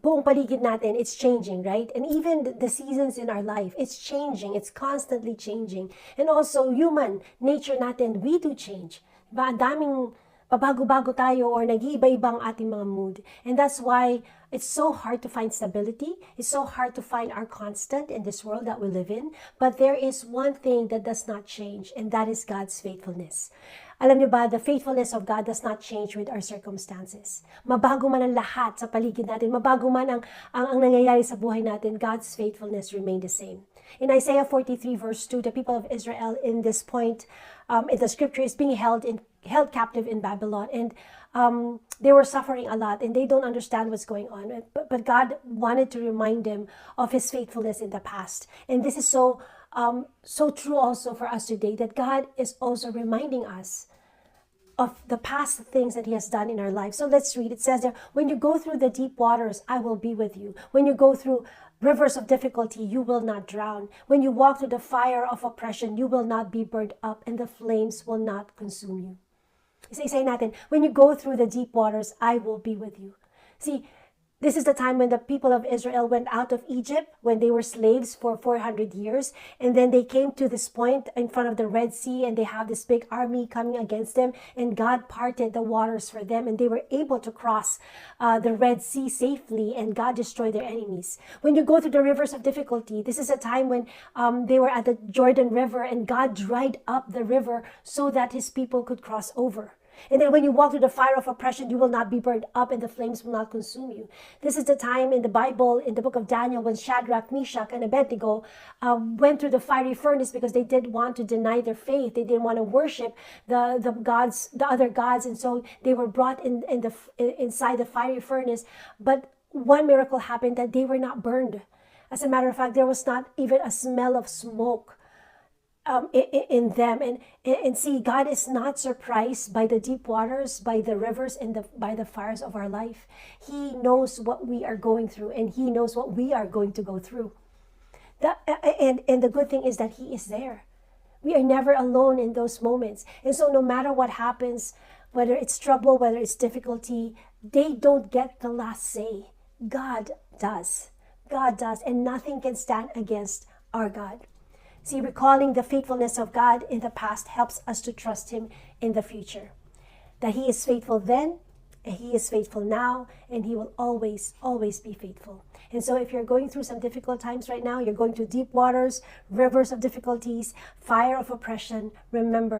buong paligid natin, it's changing, right? And even the seasons in our life, it's changing. It's constantly changing. And also, human nature natin, we do change. Diba? Ang daming pabago-bago tayo or nag-iiba-iba ang ating mga mood. And that's why it's so hard to find stability. It's so hard to find our constant in this world that we live in. But there is one thing that does not change, and that is God's faithfulness. Alam niyo ba, the faithfulness of God does not change with our circumstances. Mabago man ang lahat sa paligid natin, mabago man ang nangyayari sa buhay natin, God's faithfulness remain the same. In Isaiah 43 verse 2, the people of Israel in this point, in the scripture, is being held captive in Babylon, and they were suffering a lot, and they don't understand what's going on. But God wanted to remind them of His faithfulness in the past, and this is so true also for us today, that God is also reminding us of the past things that He has done in our life. So let's read. It says there, when you go through the deep waters, I will be with you. When you go through rivers of difficulty, you will not drown. When you walk through the fire of oppression, you will not be burned up, and the flames will not consume you. Isa-isay natin, when you go through the deep waters, I will be with you. See, this is the time when the people of Israel went out of Egypt, when they were slaves for 400 years. And then they came to this point in front of the Red Sea, and they have this big army coming against them. And God parted the waters for them, and they were able to cross the Red Sea safely, and God destroyed their enemies. When you go through the rivers of difficulty, this is a time when they were at the Jordan River, and God dried up the river so that His people could cross over. And then when you walk through the fire of oppression, you will not be burned up, and the flames will not consume you. This is the time in the Bible, in the book of Daniel, when Shadrach, Meshach, and Abednego went through the fiery furnace because they did want to deny their faith. They didn't want to worship the gods, the other gods, and so they were brought inside the fiery furnace. But one miracle happened, that they were not burned. As a matter of fact, there was not even a smell of smoke in them. And see, God is not surprised by the deep waters, by the rivers, and by the fires of our life. He knows what we are going through, and He knows what we are going to go through. And the good thing is that He is there. We are never alone in those moments. And so no matter what happens, whether it's trouble, whether it's difficulty, they don't get the last say. God does. God does. And nothing can stand against our God. See, recalling the faithfulness of God in the past helps us to trust Him in the future. That He is faithful then, and He is faithful now, and He will always, always be faithful. And so if you're going through some difficult times right now, you're going through deep waters, rivers of difficulties, fire of oppression, remember,